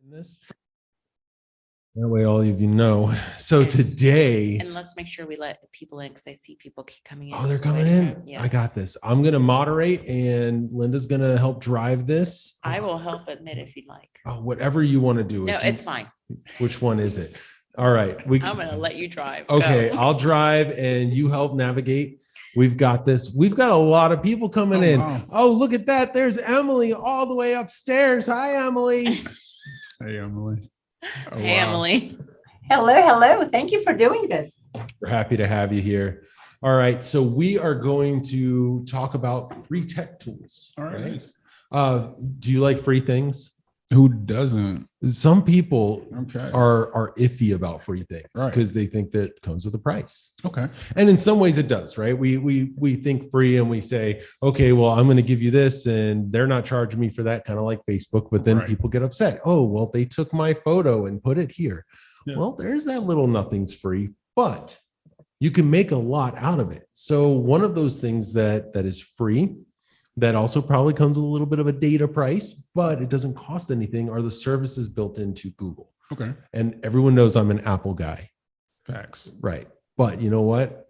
This. That way all of you know. So today. And let's make sure we let people in because I see people keep coming in. Oh, they're coming in? Yes. I got this. I'm going to moderate and Linda's going to help drive this. I will help admit if you'd like. Oh, whatever you want to do. No, it's fine. Which one is it? All right. I'm going to let you drive. Okay. I'll drive and you help navigate. We've got this. We've got a lot of people coming in. Wow. Oh, look at that. There's Emily all the way upstairs. Hi, Emily. Hey, Emily. Oh, hey, wow. Emily. Hello. Thank you for doing this. We're happy to have you here. All right. So we are going to talk about free tech tools. All right. Do you like free things? Who doesn't? Some people are iffy about free things because they think that it comes with a price. Okay. And in some ways it does, right? We think free and we say, okay, well, I'm going to give you this and they're not charging me for that, kind of like Facebook. But then people get upset. Oh, well, they took my photo and put it here. Yeah. Well, there's that little nothing's free, but you can make a lot out of it. So one of those things that is free, that also probably comes with a little bit of a data price, but it doesn't cost anything, are the services built into Google. Okay. And everyone knows I'm an Apple guy. Facts. Right. But you know what?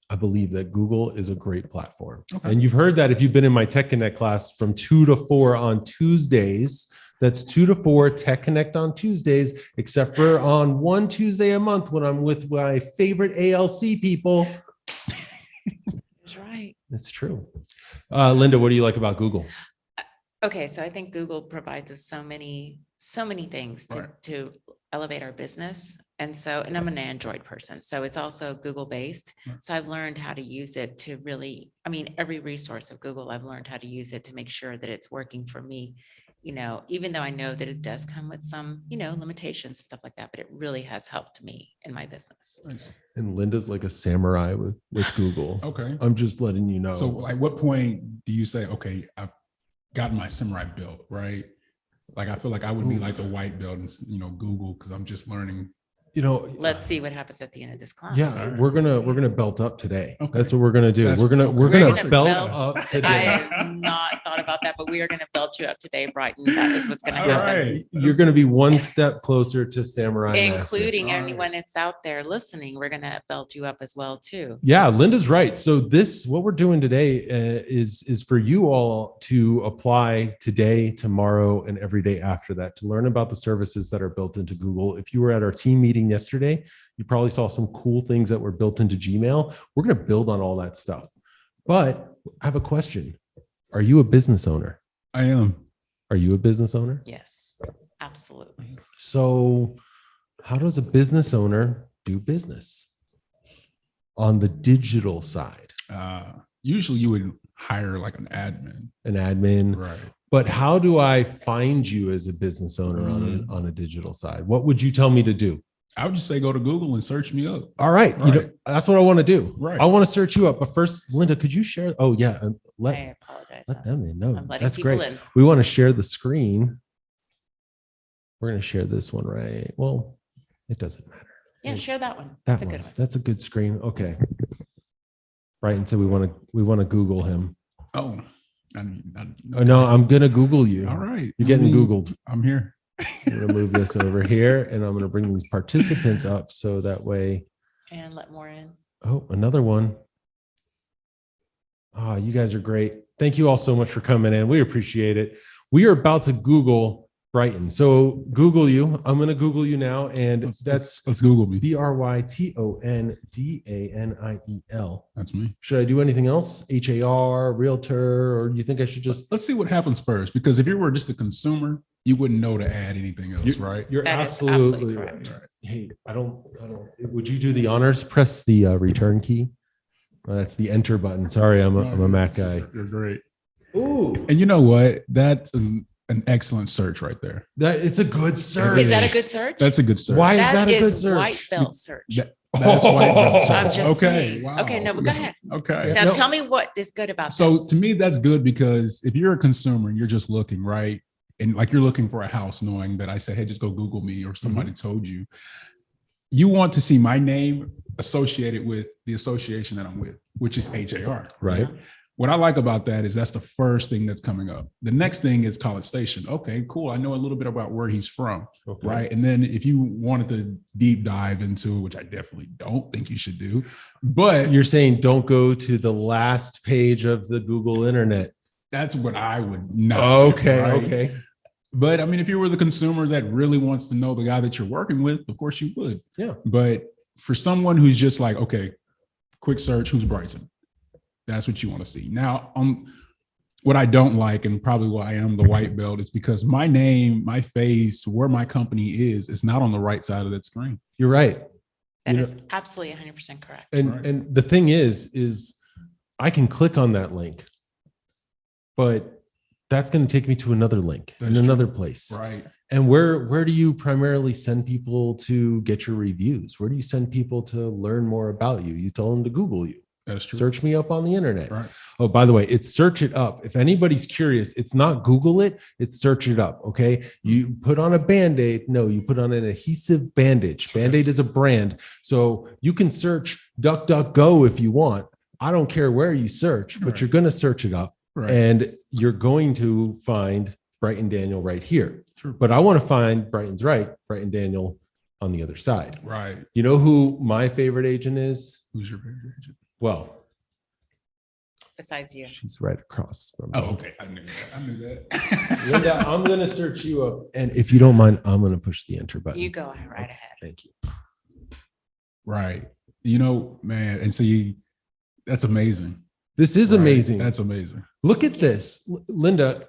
I believe that Google is a great platform. Okay. And you've heard that if you've been in my Tech Connect class from 2 to 4 on Tuesdays. That's 2 to 4 Tech Connect on Tuesdays, except for on one Tuesday a month when I'm with my favorite ALC people. That's right. That's true. Linda, what do you like about Google? Okay, so I think Google provides us so many things to elevate our business. And I'm an Android person, so it's also Google based. So I've learned how to use it to really, every resource of Google, I've learned how to use it to make sure that it's working for me. Even though I know that it does come with some, limitations, stuff like that, but it really has helped me in my business. Nice. And Linda's like a samurai with Google. Okay. I'm just letting you know. So at what point do you say, okay, I've gotten my samurai belt, right? Like, I feel like I would be like the white belt in, Google, because I'm just learning. Let's see what happens at the end of this class. Yeah, we're gonna belt up today. Okay. That's what we're gonna do. We're gonna belt up today. I have not thought about that, but we are gonna belt you up today, Bryton. That is what's gonna happen. Right. You're gonna be one step closer to samurai, including anyone that's out there listening. We're gonna belt you up as well too. Yeah, Linda's right. So what we're doing today is for you all to apply today, tomorrow, and every day after that to learn about the services that are built into Google. If you were at our team meeting yesterday, you probably saw some cool things that were built into Gmail. We're going to build on all that stuff. But I have a question. Are you a business owner? I am. Are you a business owner? Yes, absolutely. So how does a business owner do business on the digital side? Usually you would hire like an admin. Right. But how do I find you as a business owner on a digital side? What would you tell me to do? I would just say go to Google and search me up. All right. That's what I want to do. Right. I want to search you up. But first, Linda, could you share? Oh, yeah. I apologize. Let them in. No, I'm letting that's people great. in. We want to share the screen. We're going to share this one, right? Well, it doesn't matter. Yeah, share that one. That's a good one. That's a good screen. Okay. Bryton said we want to Google him. Oh. No, I'm going to Google you. All right. You're getting Googled. I'm here. I'm going to move this over here and I'm going to bring these participants up so that way. And let more in. Oh, another one. Oh, you guys are great. Thank you all so much for coming in. We appreciate it. We are about to Google Bryton. So Google you. I'm going to Google you now. And let's Google me. BrytonDaniel. That's me. Should I do anything else? HAR, realtor, or do you think I should just... Let's see what happens first. Because if you were just a consumer, you wouldn't know to add anything else, right? You're that absolutely correct. right. Hey, I don't, would you do the honors? Press the return key. Oh, that's the enter button. Sorry, I'm a Mac guy. You're great. Ooh. And you know what? That's an excellent search right there. It's a good search. Is that a good search? That's a good search. Why is that a good search? White belt search. That's white belt search. I'm just saying. Wow. Okay, no, but go ahead. Okay. Now tell me what is good about this. So to me, that's good because if you're a consumer and you're just looking, right? And like you're looking for a house, knowing that I said, hey, just go Google me or somebody told you, you want to see my name associated with the association that I'm with, which is HAR. Right. what I like about that is that's the first thing that's coming up. The next thing is College Station. Okay, cool. I know a little bit about where he's from, right? And then if you wanted to deep dive into, which I definitely don't think you should do, but you're saying don't go to the last page of the Google internet. That's what I would not. Okay, do, right? okay. But I mean, if you were the consumer that really wants to know the guy that you're working with, of course you would. Yeah. But for someone who's just like, okay, quick search, who's Bryton? That's what you want to see. Now, what I don't like, and probably why I am the white belt, is because my name, my face, where my company is not on the right side of that screen. You're right. That is absolutely 100% correct. And the thing is I can click on that link, but that's going to take me to another link in another place. Right. And where do you primarily send people to get your reviews? Where do you send people to learn more about you? You tell them to Google you. That's true. Search me up on the internet. Right. Oh, by the way, it's search it up. If anybody's curious, it's not Google it, it's search it up. Okay. You put on a Band-Aid. No, you put on an adhesive bandage. Band-Aid is a brand. So you can search DuckDuckGo if you want. I don't care where you search, but you're going to search it up. Right. And you're going to find Bryton Daniel right here. True. But I want to find Bryton's right, Bryton Daniel on the other side. Right. You know who my favorite agent is? Who's your favorite agent? Well, besides you. she's right across from me. Oh, okay. I knew that. Linda, I'm going to search you up. And if you don't mind, I'm going to push the enter button. You go right ahead. Thank you. Right. You know, man. And see, that's amazing. This is amazing. That's amazing. Look at this. Linda,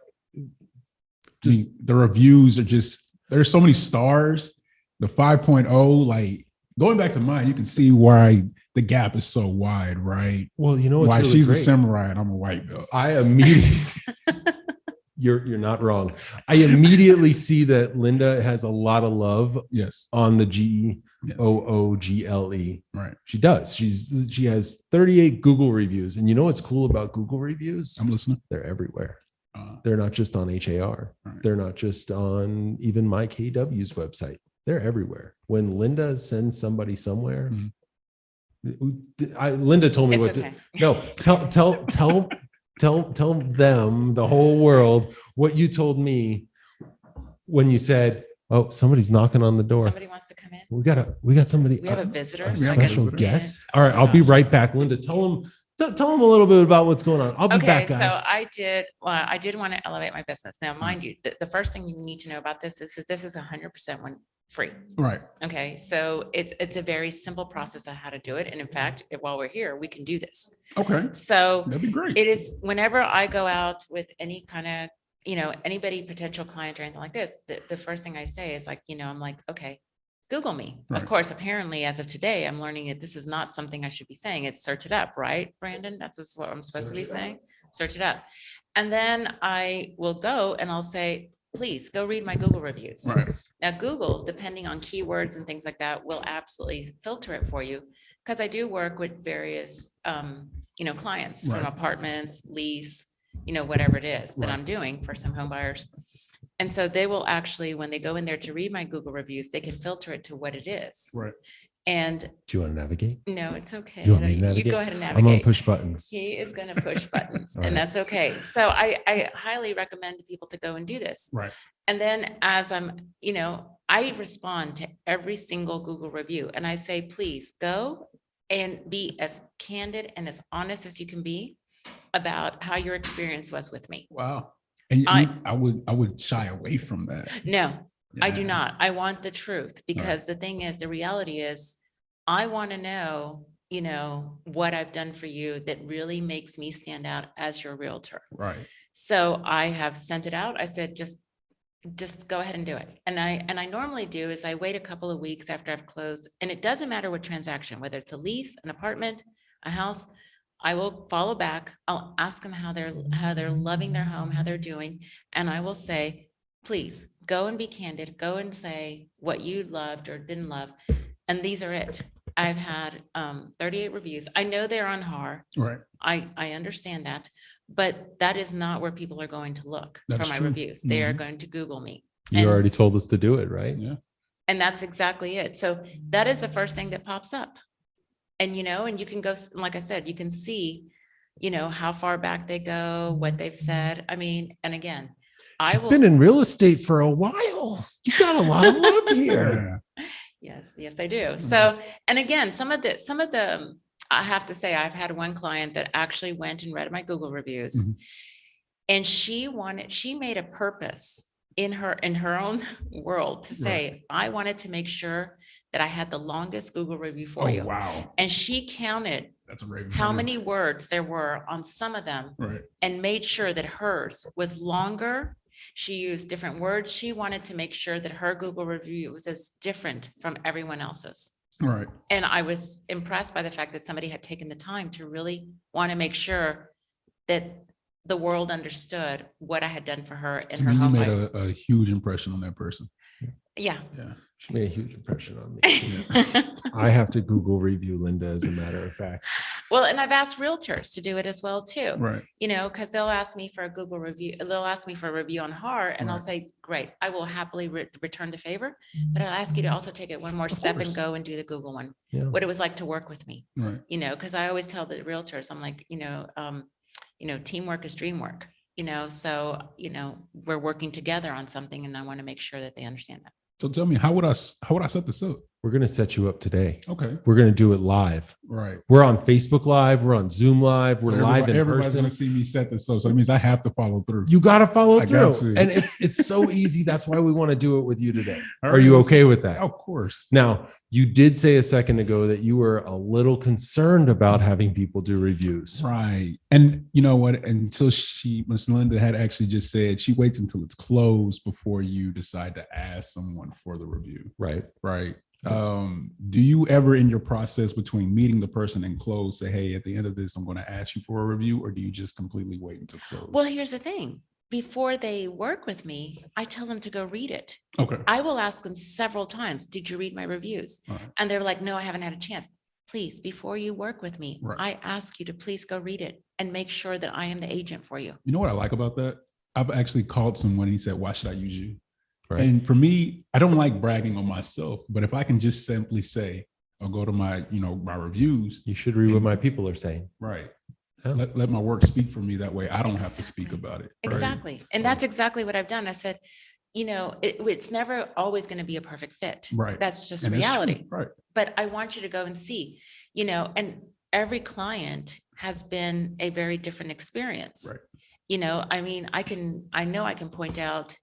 just the reviews are just, there's so many stars. The 5.0, like going back to mine, you can see why the gap is so wide, right? well, you know what's Why really she's great? a samurai and I'm a white belt. I immediately you're not wrong. I immediately see that Linda has a lot of love Yes. on the GOOGLE. Right. She does. She has 38 Google reviews. And you know what's cool about Google reviews? I'm listening. They're everywhere. They're not just on HAR. Right. They're not just on even my KW's website. They're everywhere. When Linda sends somebody somewhere, Linda told me It's what okay. to tell them, the whole world, what you told me when you said, "Oh, somebody's knocking on the door. Somebody wants to come in. We got somebody. We have a visitor. we have a special visitor. guest. All right, I'll be right back. Linda, tell them a little bit about what's going on. I'll be back, guys. So I did want to elevate my business. Now, mind you, the first thing you need to know about this is this is 100% free. Right. Okay. So it's a very simple process of how to do it. And in fact, while we're here, we can do this. Okay. So That'd be great. it is whenever I go out with any kind of, anybody potential client or anything like this, the first thing I say is like, I'm like, okay, Google me. Right. Of course, apparently, as of today, I'm learning that this is not something I should be saying. It's search it up, right, Brandon? That's just what I'm supposed to be saying. Search it up. And then I will go and I'll say, please go read my Google reviews. Right. Now, Google, depending on keywords and things like that, will absolutely filter it for you because I do work with various, clients from Right. apartments, lease, whatever it is that Right. I'm doing for some home buyers. And so they will actually, when they go in there to read my Google reviews, they can filter it to what it is. Right. And Do you want to navigate? no, it's okay. You want me to You navigate? go ahead and I'm gonna navigate. push buttons. He is going to push buttons All right. and that's okay. So I highly recommend people to go and do this. Right. And then as I respond to every single Google review and I say, please go and be as candid and as honest as you can be about how your experience was with me. Wow. And I would shy away from that. No, I do Yeah. not. I want the truth because the thing is, the reality is, I want to know, what I've done for you that really makes me stand out as your realtor. Right. So I have sent it out. I said, just go ahead and do it. And I normally do is I wait a couple of weeks after I've closed, and it doesn't matter what transaction, whether it's a lease, an apartment, a house, I will follow back. I'll ask them how they're loving their home, how they're doing. And I will say, please go and be candid, go and say what you loved or didn't love. And these are it. I've had 38 reviews. I know they're on HAR. Right. I understand that, but that is not where people are going to look That for is my true. reviews. They are Mhm. going to Google me. You And- already told us to do it, right? Yeah. And that's exactly it. So that is the first thing that pops up. And, and you can go, like I said, you can see how far back they go, what they've said. I mean, and again, I've been in real estate for a while. You got a lot of love here. Yes, I do. So, and again, some of the, I have to say, I've had one client that actually went and read my Google reviews, and she made a purpose in her own world to say, I wanted to make sure that I had the longest Google review for you. Wow. And she counted how many words there were on some of them, and made sure that hers was longer. She used different words. She wanted to make sure that her Google review was as different from everyone else's. Right. And I was impressed by the fact that somebody had taken the time to really want to make sure that the world understood what I had done for her in her home life. You made a huge impression on that person. Yeah. She made a huge impression on me. I have to Google review Linda, as a matter of fact. Well, and I've asked realtors to do it as well too. Right. Because they'll ask me for a Google review. They'll ask me for a review on her, and I'll say, great, I will happily return the favor. But I'll ask you to also take it one more step and go and do the Google one. Yeah. What it was like to work with me. Right. Because I always tell the realtors, I'm like, teamwork is dream work. So we're working together on something, and I want to make sure that they understand that. So tell me, how would I set this up? We're going to set you up today. Okay. We're going to do it live. Right. We're on Facebook Live. We're on Zoom Live. We're live in everybody's person. Going to see me set this up. So that means I have to follow through. You got to follow through. And it's so easy. That's why we want to do it with you today. Right. Are you okay with that? Of course. Now, you did say a second ago that you were a little concerned about having people do reviews. Right. And you know what? Until Miss Linda had actually just said she waits until it's closed before you decide to ask someone for the review. Right. Right. Do you ever in your process between meeting the person and close say, hey, at the end of this, I'm going to ask you for a review, or do you just completely wait until close? Well, here's the thing. Before they work with me, I tell them to go read it. Okay. I will ask them several times, did you read my reviews? Right. And they're like, no, I haven't had a chance. Please, before you work with me, I ask you to please go read it and make sure that I am the agent for you. You know what I like about that? I've actually called someone and he said, why should I use you? Right. And for me, I don't like bragging on myself, but if I can just simply say, I'll go to my reviews. You should read what my people are saying. Right. Let my work speak for me. That way I don't have to speak about it. Right? Exactly. And that's exactly what I've done. I said, it's never always going to be a perfect fit. Right. That's just reality. Right. But I want you to go and see, and every client has been a very different experience. Right. I know I can point out,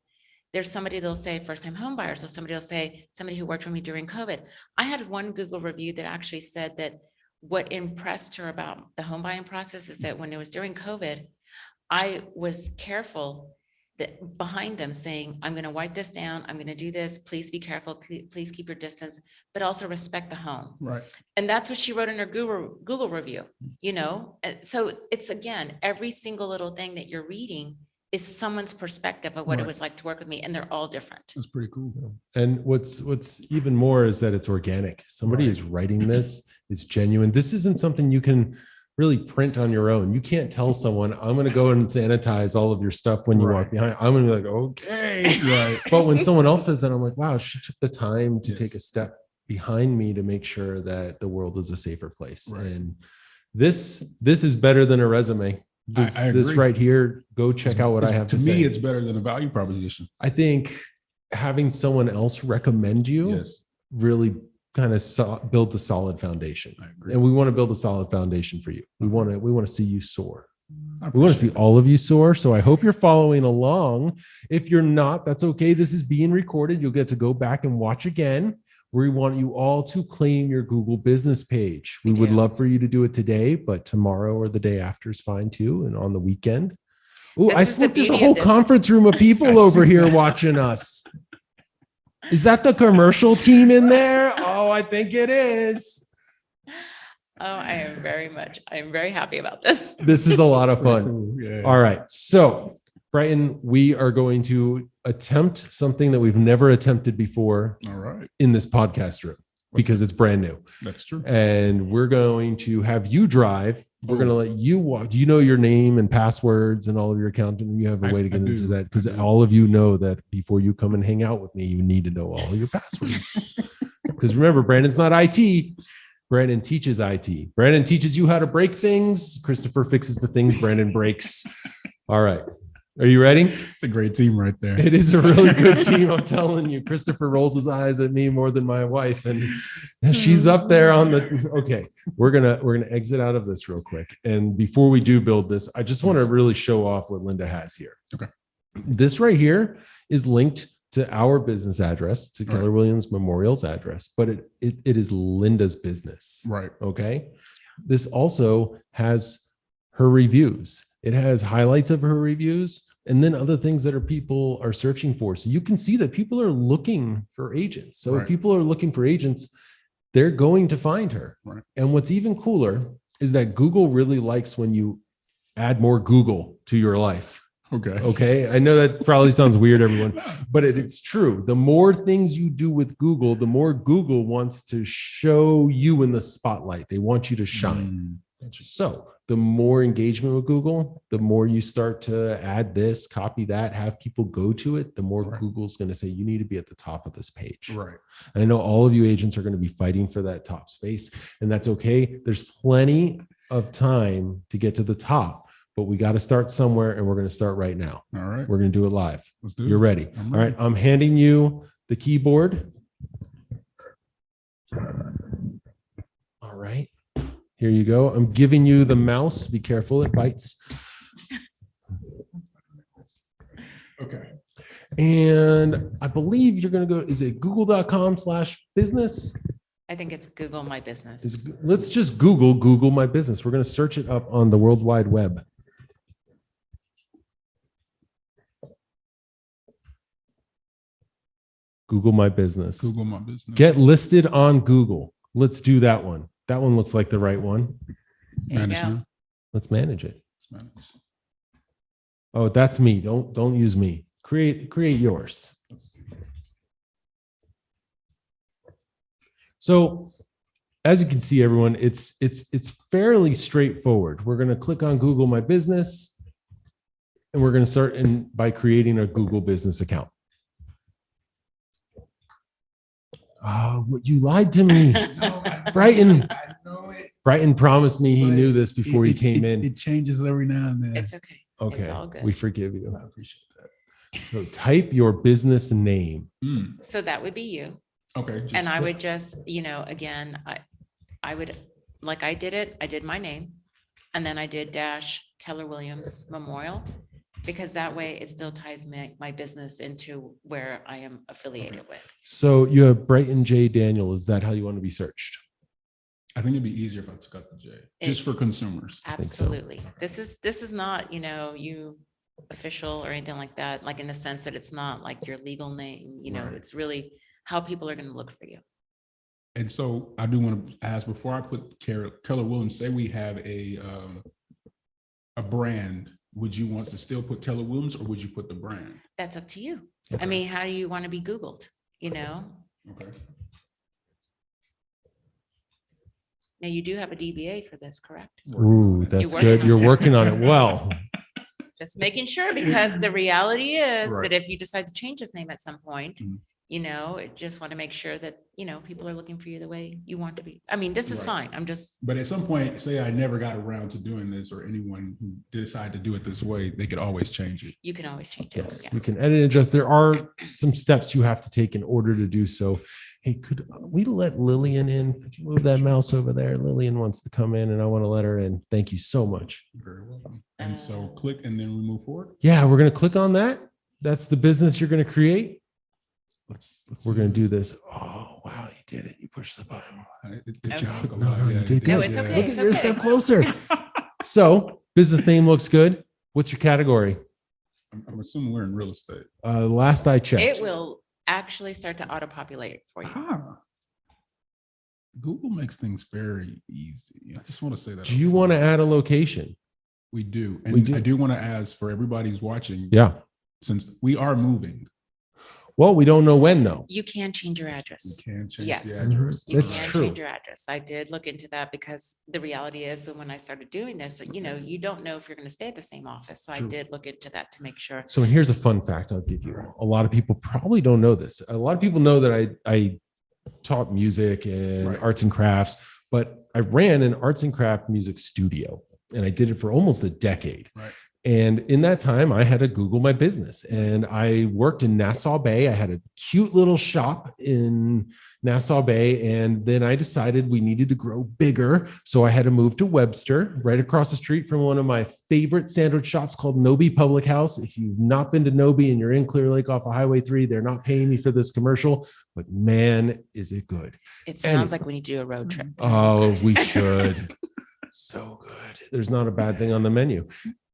there's somebody that'll say first time home buyers, or somebody will say somebody who worked for me during COVID. I had one Google review that actually said that what impressed her about the home buying process is that when it was during COVID, I was careful that behind them saying, I'm going to wipe this down. I'm going to do this. Please be careful. Please keep your distance, but also respect the home. Right. And that's what she wrote in her Google review, So it's, again, every single little thing that you're reading is someone's perspective of what it was like to work with me. And they're all different. That's pretty cool. And what's even more is that it's organic. Somebody is writing this. It's genuine. This isn't something you can really print on your own. You can't tell someone, I'm going to go and sanitize all of your stuff when you walk behind. I'm going to be like, okay. Right. But when someone else says that, I'm like, wow, she took the time to take a step behind me to make sure that the world is a safer place. Right. And this is better than a resume. This right here, go check out what I have to say. To me, it's better than a value proposition. I think having someone else recommend you really kind of builds a solid foundation. And we want to build a solid foundation for you. We want to see you soar. We want to see all of you soar. So I hope you're following along. If you're not, that's okay. This is being recorded. You'll get to go back and watch again. We want you all to claim your Google business page. We would love for you to do it today, but tomorrow or the day after is fine too. And on the weekend. Oh, I slipped. There's a whole conference room of people over here watching us. Is that the commercial team in there? Oh, I think it is. Oh, I am very happy about this. This is a lot of fun. Cool. Yeah. All right. So, Bryton, we are going to attempt something that we've never attempted before in this podcast room because it's brand new. That's true. And we're going to have you drive. We're going to let you walk. Do you know your name and passwords and all of your account? And you have a way to get into that because all of you know that before you come and hang out with me, you need to know all your passwords. Because remember, Brandon's not IT. Brandon teaches IT. Brandon teaches you how to break things. Christopher fixes the things Brandon breaks. All right. Are you ready? It's a great team right there. It is a really good team. I'm telling you. Christopher rolls his eyes at me more than my wife, and she's up there on the. Okay, we're gonna exit out of this real quick. And before we do build this, I just want to really show off what Linda has here. Okay. This right here is linked to our business address, to Keller Williams Memorial's address, but it is Linda's business. Right. Okay. This also has her reviews. It has highlights of her reviews and then other things that people are searching for. So you can see that people are looking for agents. So if people are looking for agents, they're going to find her. Right. And what's even cooler is that Google really likes when you add more Google to your life. Okay. I know that probably sounds weird, everyone, but it's true. The more things you do with Google, the more Google wants to show you in the spotlight. They want you to shine. So the more engagement with Google, the more you start to add this, copy that, have people go to it, the more Google's going to say you need to be at the top of this page. Right. And I know all of you agents are going to be fighting for that top space, and that's okay. There's plenty of time to get to the top, but we got to start somewhere, and we're going to start right now. All right. We're going to do it live. Let's do it. You're ready. All right. I'm handing you the keyboard. All right. Here you go. I'm giving you the mouse. Be careful, it bites. Okay. And I believe you're going to go, is it google.com/business? I think it's Google My Business. Let's just Google My Business. We're going to search it up on the World Wide Web. Google My Business. Google My Business. Get listed on Google. Let's do that one. That one looks like the right one. There you go. Let's manage it. Oh, that's me. Don't use me. Create yours. So as you can see, everyone, it's fairly straightforward. We're going to click on Google My Business, and we're going to start by creating a Google business account. Oh, you lied to me. Bryton. I know it. Bryton promised me he knew this before he came in. It changes every now and then. It's okay. Okay. It's all good. We forgive you. I appreciate that. So type your business name. So that would be you. Okay. And I would just, again, I would, like I did it, I did my name, and then I did dash Keller Williams Memorial, because that way it still ties my business into where I am affiliated with. So you have Bryton J. Daniel. Is that how you want to be searched? I think it'd be easier if I took out the J, just for consumers. Absolutely. This is not, you official or anything like that, like in the sense that it's not like your legal name, it's really how people are going to look for you. And so I do want to ask, before I put Keller Williams, say we have a brand, would you want to still put Keller Williams, or would you put the brand? That's up to you. Okay. I mean, how do you want to be Googled? Okay. Now you do have a DBA for this, correct? Ooh, that's You're good. working You're on it. working on it well. Just making sure, because the reality is Right. that if you decide to change his name at some point, Mhm. just want to make sure that, people are looking for you the way you want to be. I mean, this is Right. fine. I'm just, But at some point, say I never got around to doing this, or anyone who decide to do it this way, they could always change it. you can always change it. Yes, we can edit and adjust. There are some steps you have to take in order to do so. Hey, could we let Lillian in? Could you move that mouse over there? Lillian wants to come in, and I want to let her in. Thank you so much. Very welcome. And so click, and then we move forward. Yeah, we're going to click on that. That's the business you're going to create. We're going to do this. Oh, wow, you did it. You pushed the button. It Okay. took a No, lot. no, you Yeah, did No, good. it's okay. Look It's at your okay. step closer. So business name looks good. What's your category? I'm assuming we're in real estate. Last I checked. It will actually start to auto-populate for you. Google makes things very easy. I just want to say that. Do you want to add a location? We do. And We do. I do want to ask, for everybody who's watching, Yeah. since we are moving, Well, we don't know when though. You can change your we address. can change Yes. the address. You That's can true. change your address. I did look into that, because the reality is that when I started doing this, you don't know if you're going to stay at the same office. So True. I did look into that to make sure. So here's a fun fact I'll give you. A lot of people probably don't know this. A lot of people know that I taught music and Right. arts and crafts, but I ran an arts and craft music studio, and I did it for almost a decade. Right. And in that time, I had to Google my business, and I worked in Nassau Bay. I had a cute little shop in Nassau Bay. And then I decided we needed to grow bigger. So I had to move to Webster, right across the street from one of my favorite sandwich shops called Nobi Public House. If you've not been to Nobi and you're in Clear Lake off of Highway 3, they're not paying me for this commercial, but man, is it good. It sounds like we need to do a road trip. Oh, we should. So good. There's not a bad thing on the menu.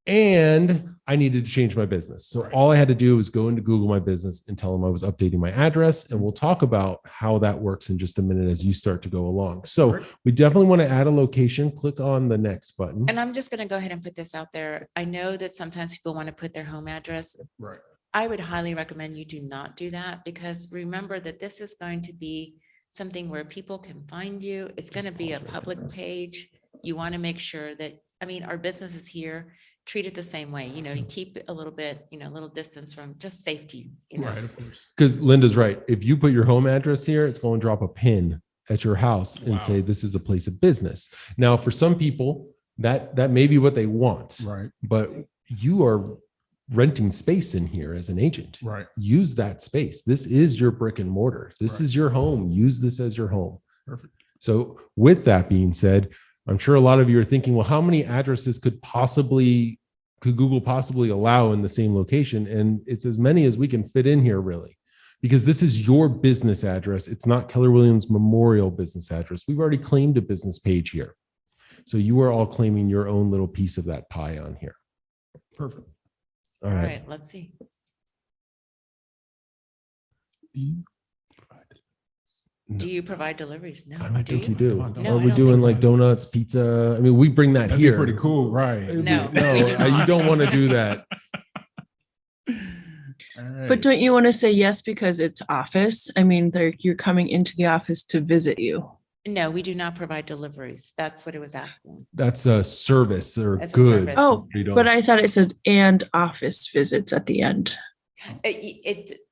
And I needed to change my business. So all I had to do was go into Google My Business and tell them I was updating my address. And we'll talk about how that works in just a minute as you start to go along. So we definitely want to add a location. Click on the next button. And I'm just going to go ahead and put this out there. I know that sometimes people want to put their home address. Right. I would highly recommend you do not do that, because remember that this is going to be something where people can find you. It's going to be a public page. You want to make sure that, I mean, our business is here. Treat it the same way. You know, you keep a little bit, you know, a little distance from just safety, you know. Right, of course. Because Linda's right. If you put your home address here, it's going to drop a pin at your house and say, this is a place of business. Now, for some people, that may be what they want. Right. But you are renting space in here as an agent. Right. Use that space. This is your brick and mortar. This is your home. Use this as your home. Perfect. So with that being said, I'm sure a lot of you are thinking, well, how many addresses could Google possibly allow in the same location? And it's as many as we can fit in here, really, because this is your business address. It's not Keller Williams Memorial business address. We've already claimed a business page here. So you are all claiming your own little piece of that pie on here. Perfect. All right, let's see. Do you provide deliveries? No, I don't think you do. No, Are I we don't doing think like so. donuts, pizza? I mean, we bring that That'd here. be pretty cool. Right. No, No, we do you not. don't want to do that. But don't you want to say yes because it's office? I mean, you're coming into the office to visit you. No, we do not provide deliveries. That's what it was asking. That's a service or That's a goods. service. Oh, We don't- but I thought it said and office visits at the end.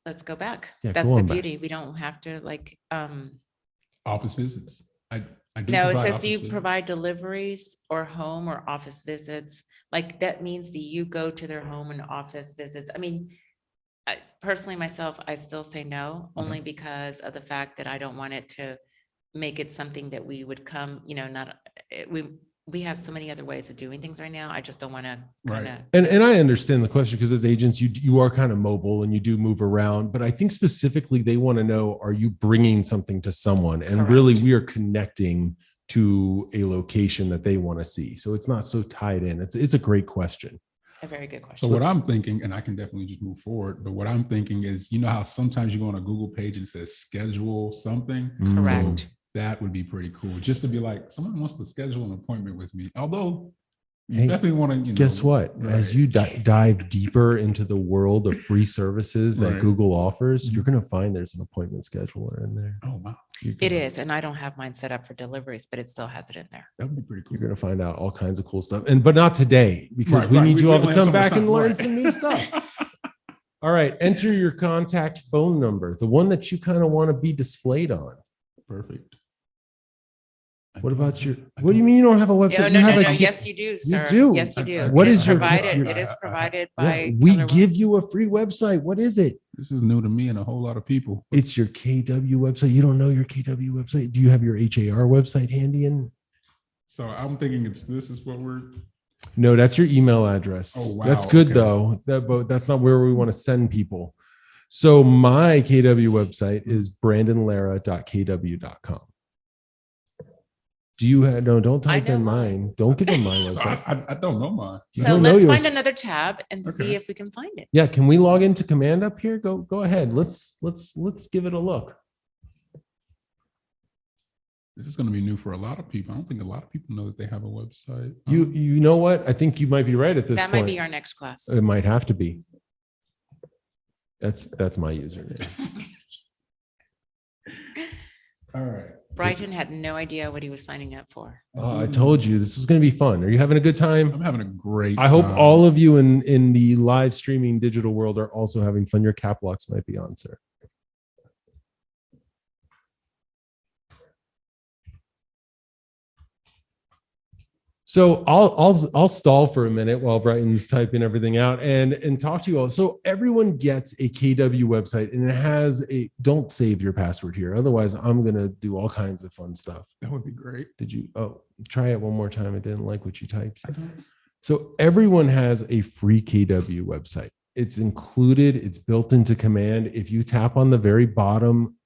Let's go back. Yeah, That's go the on back. beauty. We don't have to like, Office visits. I do no, it provide says, do you office visits. provide deliveries or home or office visits? Like that means do you go to their home and office visits? I mean, personally myself, I still say no, only because of the fact that I don't want it to make it something that we would come, you know, we have so many other ways of doing things right now. I just don't want to kind of. And I understand the question because as agents, you are kind of mobile and you do move around, but I think specifically they want to know, are you bringing something to someone? And Correct. really we are connecting to a location that they want to see. So it's not so tied in. It's a great question. A very good So question. what I'm thinking, and I can definitely just move forward, but what I'm thinking is, you know how sometimes you go on a Google page and it says schedule something? Correct. So that would be pretty cool. Just to be like, someone wants to schedule an appointment with me. Although you Hey, definitely want to, you know. Guess what? right. As you dive deeper into the world of free services that Right. Google offers, you're going to find there's an appointment scheduler in there. Oh, wow. It is. And I don't have mine set up for deliveries, but it still has it in there. That would be pretty cool. You're going to find out all kinds of cool stuff. But not today, because Right, we right. need We you all to only have come so much back and time, learn right. some new stuff. All right. Enter your contact phone number, the one that you kind of want to be displayed on. Perfect. What about what do you mean you don't have a website? No, You no, have no, a no. key- Yes, you do, sir. do. Yes, you do. What It is your- provided? It is provided Yeah, by. we Keller give you a free website. What is it? This is new to me and a whole lot of people. It's your KW website. You don't know your KW website. Do you have your HAR website handy? And So I'm thinking this is what we're. no, that's your email address. Oh, wow. That's good Okay. though. But that's not where we want to send people. So my KW website is brandonlara.kw.com. Do you have, no, don't I type know in mine. mine. Don't give them my So website. I don't know mine. You So don't know let's yours. find another tab and see Okay. if we can find it. Yeah. Can we log into command up here? Go ahead. Let's give it a look. This is going to be new for a lot of people. I don't think a lot of people know that they have a website. You know what? I think you might be right at this That point. might be our next class. It might have to be. That's my username. All right. Bryton had no idea what he was signing up for. I told you this was going to be fun. Are you having a good time? I'm having a great I hope time. all of you in the live streaming digital world are also having fun. Your cap locks might be on, sir. So I'll stall for a minute while Bryton's typing everything out and talk to you all. So everyone gets a KW website and it has don't save your password here. Otherwise, I'm going to do all kinds of fun stuff. That would be great. Try it one more time. I didn't like what you typed. So everyone has a free KW website. It's included. It's built into Command. If you tap on the very bottom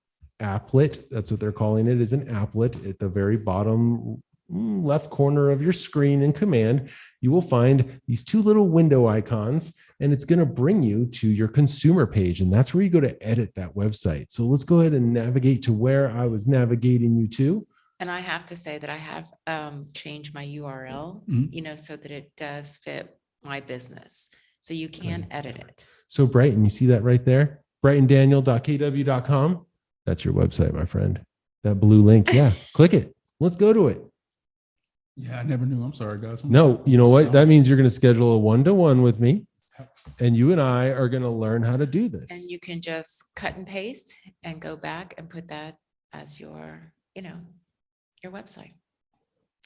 applet, that's what they're calling it, is an applet at the very bottom left corner of your screen in Command, you will find these two little window icons, and it's going to bring you to your consumer page. And that's where you go to edit that website. So let's go ahead and navigate to where I was navigating you to. And I have to say that I have changed my URL, so that it does fit my business. So you can edit it. So Bryton, you see that right there? BrytonDaniel.kw.com. That's your website, my friend. That blue link. Yeah, click it. Let's go to it. Yeah, I never knew. I'm sorry, guys. No, you know what? That means you're going to schedule a 1-to-1 with me, and you and I are going to learn how to do this. And you can just cut and paste and go back and put that as your website.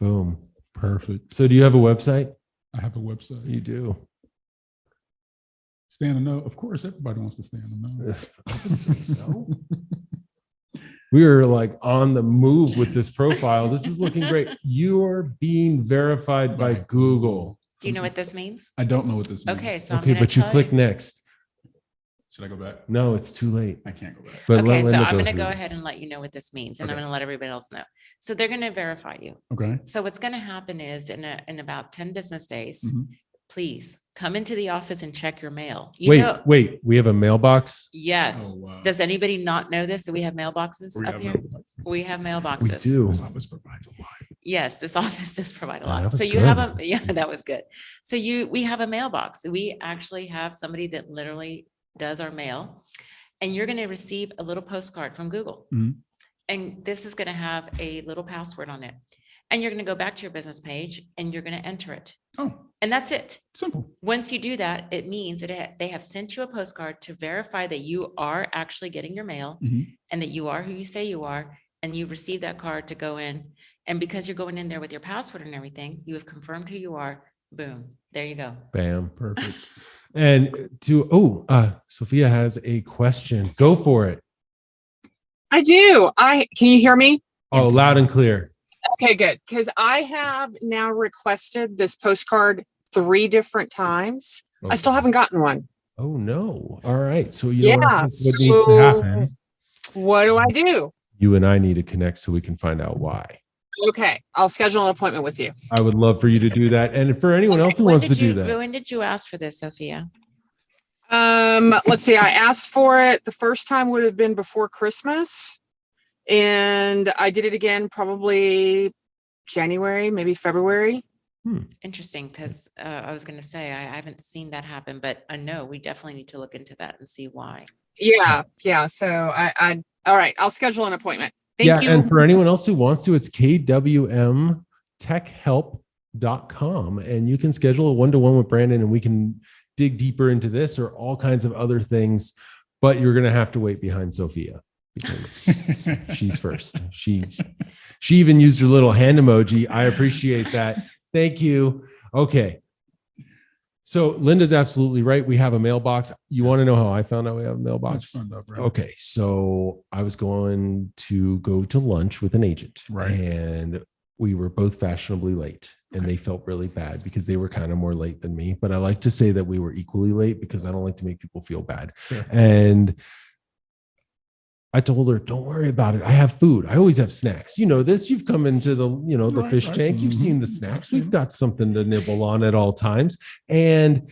Boom. Perfect. So do you have a website? I have a website. You do. Stay in the know. Of course, everybody wants to stay in the know. I would say so. We are like on the move with this profile. This is looking great. You're being verified by Google. Do you know what this means? I don't know what this means. Okay, so but you click next. Should I go back? No, it's too late. I can't go back. But okay, so I'm going to through go this. ahead and let you know what this means, and Okay. I'm going to let everybody else know. So they're going to verify you. Okay. So what's going to happen is in about 10 business days, Mhm. please come into the office and check your mail. Wait, we have a mailbox? Yes. Oh, wow. Does anybody not know this? Do we have mailboxes We up have here? mailboxes. We have We mailboxes. do. This office provides a lot. Yes, this office does provide a Oh, that lot. was So you good. have yeah, that was good. So we have a mailbox. We actually have somebody that literally does our mail, and you're going to receive a little postcard from Google. Mhm. And this is going to have a little password on it. And you're going to go back to your business page and you're going to enter it. Oh, And that's it. simple. Once you do that, it means that they have sent you a postcard to verify that you are actually getting your mail Mhm. and that you are who you say you are. And you receive that card to go in. And because you're going in there with your password and everything, you have confirmed who you are. Boom. There you go. Bam. Perfect. And Sophia has a question. Go for it. I do. Can you hear me? Oh, loud and clear. Okay, good. Because I have now requested this postcard 3 different times. I still haven't gotten one. Oh no. All right. So you know what Yeah. needs to happen? What do I do? You and I need to connect so we can find out why. Okay, I'll schedule an appointment with you. I would love for you to do that. And for anyone else who wants to do that. When did you ask for this, Sophia? Let's see. I asked for it. The first time would have been before Christmas, and I did it again probably January, maybe February. Interesting, because I was going to say I haven't seen that happen, but I know we definitely need to look into that and see why. Yeah. So I all right. I'll schedule an appointment. Thank you. And for anyone else who wants to, it's kwmtechhelp.com. And you can schedule a 1-to-1 with Brandon and we can dig deeper into this or all kinds of other things. But you're going to have to wait behind Sophia because she's first. She even used her little hand emoji. I appreciate that. Thank you. Okay. So Linda's absolutely right. We have a mailbox. You want to know how I found out we have a mailbox? Okay. So I was going to go to lunch with an agent. Right. And we were both fashionably late. And they felt really bad because they were kind of more late than me. But I like to say that we were equally late because I don't like to make people feel bad. Sure. And I told her, don't worry about it. I have food. I always have snacks. You know this. You've come into the, the fish tank. You've seen the snacks. We've got something to nibble on at all times. And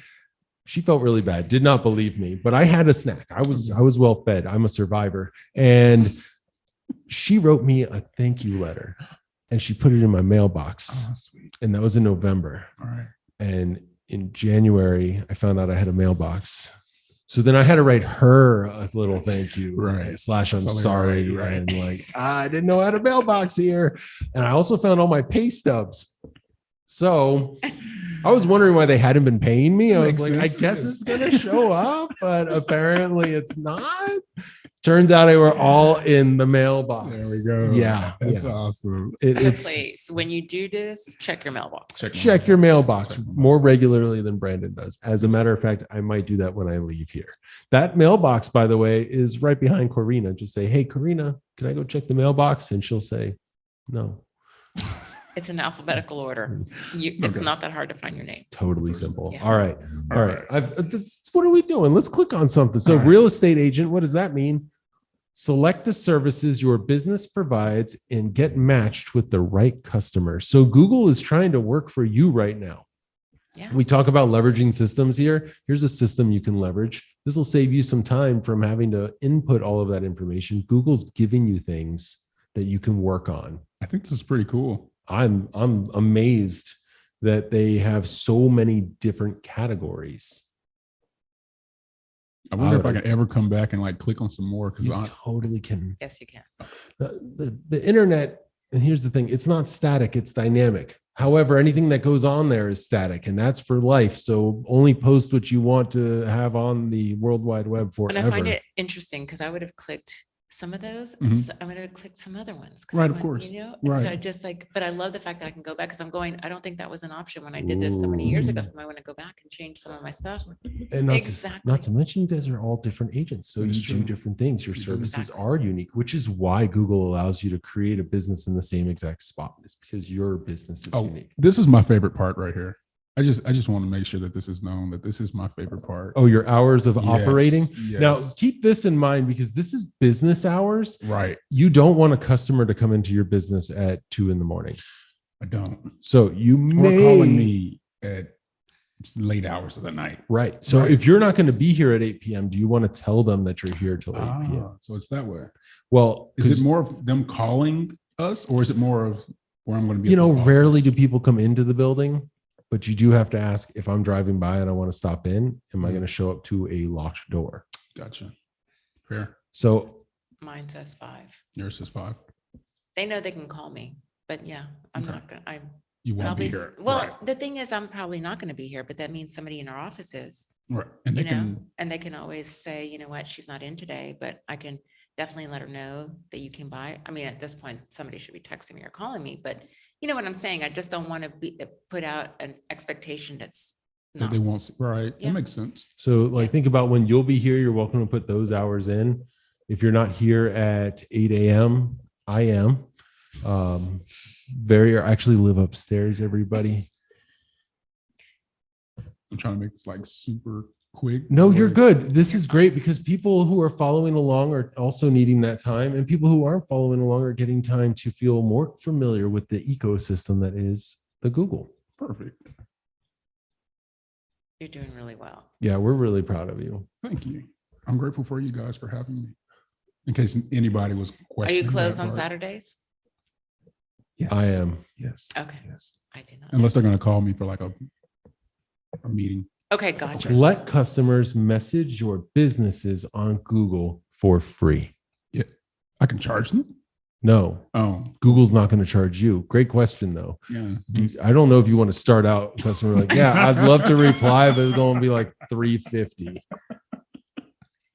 she felt really bad. Did not believe me, but I had a snack. I was well fed. I'm a survivor. And she wrote me a thank you letter and she put it in my mailbox. Oh, sweet. And that was in November. All right. And in January, I found out I had a mailbox. So then I had to write her a little thank you, Right. / I'm Something sorry. right. And like, I didn't know I had a mailbox here. And I also found all my pay stubs. So I was wondering why they hadn't been paying me. I was Makes like, sense. I guess it's going to show up, but apparently it's not. Turns out they were all in the mailbox. There we go. Yeah. That's yeah. awesome. So It's please, when you do this, check your mailbox. check your mailbox Check my more regularly than Brandon does. As a matter of fact, I might do that when I leave here. That mailbox, by the way, is right behind Corina. Just say, hey, Corina, can I go check the mailbox? And she'll say, no. It's in alphabetical order. It's Okay. not that hard to find your name. It's totally simple. Yeah. All right. All right. What are we doing? Let's click on something. So All right. real estate agent, what does that mean? Select the services your business provides and get matched with the right customer. So Google is trying to work for you right now. Yeah. We talk about leveraging systems here. Here's a system you can leverage. This will save you some time from having to input all of that information. Google's giving you things that you can work on. I think this is pretty cool. I'm amazed that they have so many different categories. I wonder if I can ever come back and like click on some more because You I totally can. Yes, you can. The internet, and here's the thing, it's not static, it's dynamic. However, anything that goes on there is static, and that's for life. So only post what you want to have on the World Wide Web And forever. I find it interesting because I would have clicked some of those. Mhm. So I would have clicked some other ones. 'Cause Right, I of course. You know, and so Right. I just like, but I love the fact that I can go back because I'm going, I don't think that was an option when I did this so many years ago. Ooh. So I want to go back and change some of my stuff. And Exactly. not to mention, you guys are all different agents. So That's you do true. different things. Your You do. services Exactly. are unique, which is why Google allows you to create a business in the same exact spot. It's because your business is Oh, unique. this is my favorite part right here. I just want to make sure that this is known that this is my favorite part. Oh, your hours of operating. Yes. Now, keep this in mind because this is business hours. Right. You don't want a customer to come into your business at 2 a.m. I don't. So you Or may calling me at late hours of the night. right. So Right. if you're not going to be here at 8 p.m., do you want to tell them that you're here till 8 p.m.? Ah, so it's that way. Well, Is it 'cause, more of them calling us, or is it more of where I'm going to be? you at the know, rarely office? do people come into the building, but you do have to ask if I'm driving by and I want to stop in, am I going to show up to a locked door? Gotcha. Fair. So Mine says 5. Yours is 5. They know they can call me, but yeah, I'm Okay. not gonna, I You won't probably, be here. well, Right. the thing is, I'm probably not going to be here, but that means somebody in our office is. Right. And You they know, can. and they can always say, you know what, she's not in today, but I can definitely let her know that you came by. I mean, at this point, somebody should be texting me or calling me, but you know what I'm saying? I just don't want to be put out an expectation that's That not. they won't. Right. Yeah. That makes sense. So like Yeah. think about when you'll be here, you're welcome to put those hours in. If you're not here at 8 a.m., I am. I actually live upstairs, everybody. I'm trying to make this like super quick. No, you're Like, good. This is great because people who are following along are also needing that time, and people who aren't following along are getting time to feel more familiar with the ecosystem that is the Google. Perfect. You're doing really well. Yeah, we're really proud of you. Thank you. I'm grateful for you guys for having me. In case anybody was Are questioning. you closed that on part. Saturdays? Yes. I am. Yes. Okay. Yes. I do not. Unless they're going to call me for like a meeting. Okay, gotcha. Let customers message your businesses on Google for free. I can charge them. No, Oh, Google's not going to charge you. Great question, though. yeah. I don't know if you want to start out customer like, yeah, I'd love to reply, but it's going to be like $350.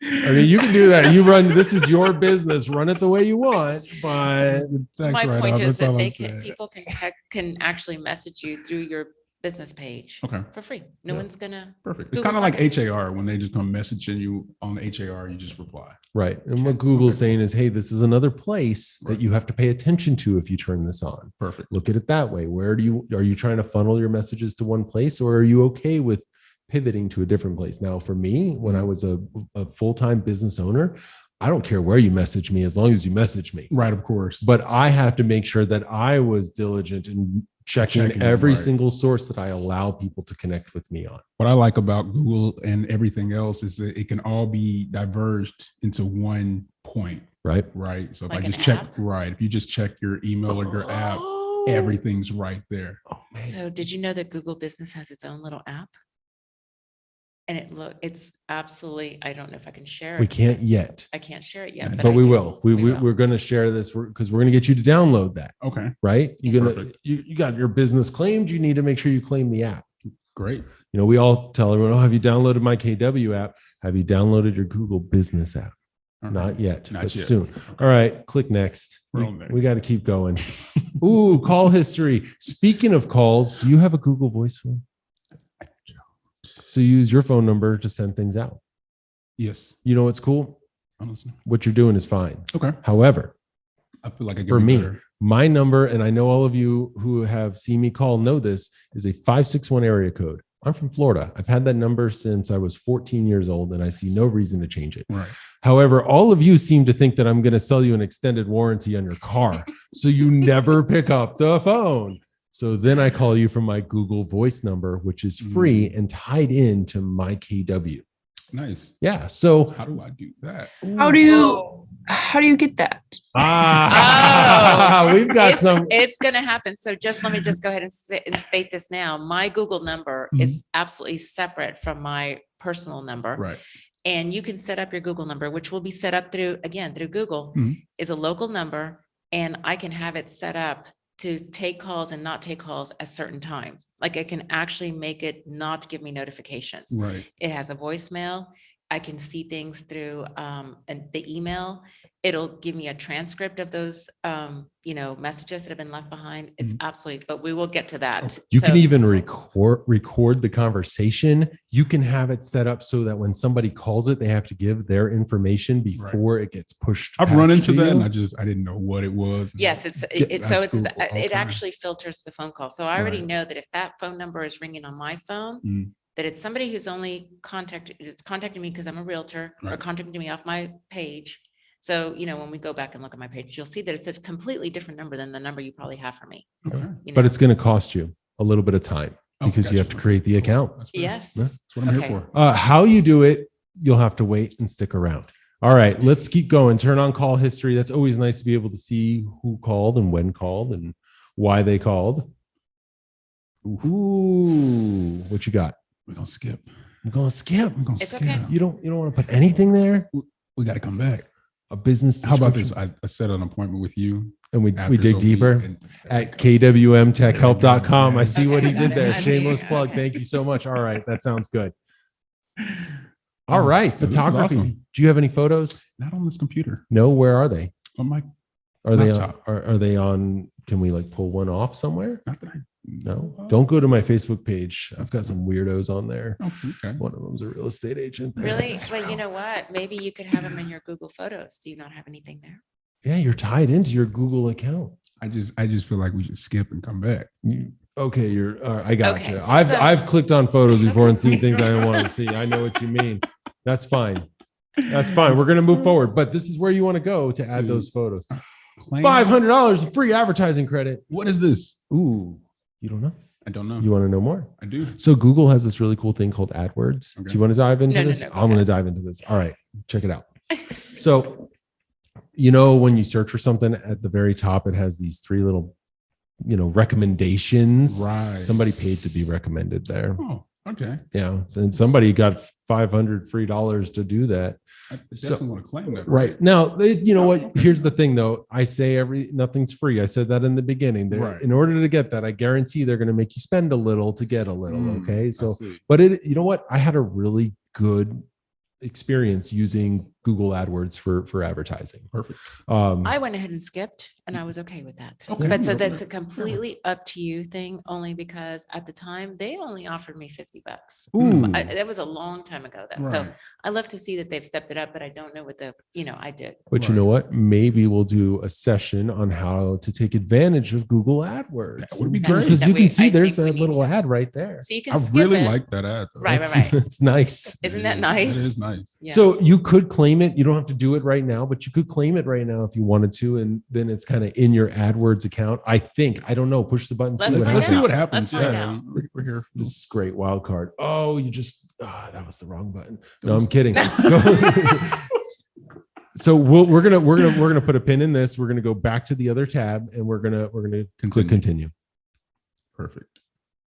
I mean, you can do that. You run, this is your business, run it the way you want, but Tax My write-off, point is that's all that I'm they can, saying. people can actually message you through your business page Okay, for free. No Yeah. one's gonna, perfect. It's Google's kind of not like HAR when they just come messaging you on the HAR, you just reply. right. And what Google's saying is, hey, this is another place that Right. you have to pay attention to if you turn this on. Perfect. Look at it that way. Are you trying to funnel your messages to one place, or are you okay with pivoting to a different place? Now, for me, when I was a full-time business owner, I don't care where you message me as long as you message me. Right, of course. But I have to make sure that I was diligent in checking Checking, every right. single source that I allow people to connect with me on. What I like about Google and everything else is that it can all be diverged into one point, Right. right? So if Like I an just check, app? right, if you just check your email or your app, everything's right there. Oh, man. so did you know that Google Business has its own little app? And it's absolutely, I don't know if I can share it. We can't yet, I can't share it yet, But but but I we do. will. We will. We're going to share this because we're going to get you to download that. Okay, Right. You're Yes. gonna you got your business claimed. You need to make sure you claim the app. great. You know, we all tell everyone, oh, have you downloaded my KW app? Have you downloaded your Google Business app? Not yet, Not but yet. soon. All right, click next. We're on next. We got to keep going. Ooh, call history. Speaking of calls, do you have a Google Voice phone? So you use your phone number to send things out. Yes. You know what's cool? I'm listening. What you're doing is fine. Okay. However, I feel like I for me, my number, and I know all of you who have seen me call know this, is a 561 area code. I'm from Florida. I've had that number since I was 14 years old, and I see no reason to change it. Right. However, all of you seem to think that I'm going to sell you an extended warranty on your car. So you never pick up the phone. So then I call you from my Google Voice number, which is free and tied into my KW. Nice. Yeah. So How do I do that? How do you get that? we've got It's going to happen. So let me go ahead and state this now. My Google number is absolutely separate from my personal number. Right. And you can set up your Google number, which will be set up through Google, is a local number. And I can have it set up to take calls and not take calls at certain times. Like I can actually make it not give me notifications. Right. It has a voicemail. I can see things through the email. It'll give me a transcript of those, messages that have been left behind. It's absolutely, but we will get to that. You can even record the conversation. You can have it set up so that when somebody calls it, they have to give their information before it gets pushed. I've run into that and I didn't know what it was. Yes, it actually filters the phone call. So I already know that if that phone number is ringing on my phone, that it's somebody who's only contacting me because I'm a realtor or contacting me off my page. So, when we go back and look at my page, you'll see that it's a completely different number than the number you probably have for me. Okay. But it's going to cost you a little bit of time because you have to create the account. Yes. That's what I'm here for. How you do it, you'll have to wait and stick around. All right, let's keep going. Turn on call history. That's always nice to be able to see who called and when called and why they called. Ooh, what you got? We're going to skip. I'm going to skip. It's okay. You don't want to put anything there? We got to come back. A business. How about this? I set an appointment with you. And we dig deeper at kwmtechhelp.com. I see what he did there. Shameless plug. Thank you so much. All right. That sounds good. All right. Photography. Awesome. Do you have any photos? Not on this computer. No. Where are they? On my laptop. Are they on? Can we pull one off somewhere? Not that No, don't go to my Facebook page. I've got some weirdos on there. Oh, okay. One of them's a real estate agent. Really? Well, you know what? Maybe you could have them in your Google Photos. Do you not have anything there? Yeah, you're tied into your Google account. I just feel like we should skip and come back. I got you. I've clicked on photos before and seen things I didn't want to see. I know what you mean. That's fine. That's fine. We're gonna move forward, but this is where you want to go to add those photos. $500 of free advertising credit. What is this? Ooh, you don't know? I don't know. You want to know more? I do. So Google has this really cool thing called AdWords. Okay. Do you want to dive into this? I'm going to dive into this. All right, check it out. So, when you search for something at the very top, it has these three little, recommendations. Right. Somebody paid to be recommended there. Oh, okay. Yeah. And somebody got $500 free to do that. I definitely want to claim that. Right. Now, what? Here's the thing, though. I say nothing's free. I said that in the beginning. Right. In order to get that, I guarantee they're going to make you spend a little to get a little. Okay. So, but you know what? I had a really good experience using Google AdWords for advertising. Perfect. I went ahead and skipped, and I was okay with that. Okay. But so that's a completely up to you thing, only because at the time they only offered me $50. That was a long time ago, though. Right. So I love to see that they've stepped it up, but I don't know what I did. But you know what? Maybe we'll do a session on how to take advantage of Google AdWords. That would be great because you can see there's that little ad right there. So you can. I really like that ad. Though. Right. It's nice. Isn't that nice? It is nice. Yes. So you could claim it. You don't have to do it right now, but you could claim it right now if you wanted to, and then it's kind of in your AdWords account. I think. I don't know. Push the button. Let's see what happens. Let's find out. We're here. This is great wild card. Oh, you just that was the wrong button. No, I'm kidding. So we're gonna put a pin in this. We're gonna go back to the other tab, and we're gonna click continue. Perfect.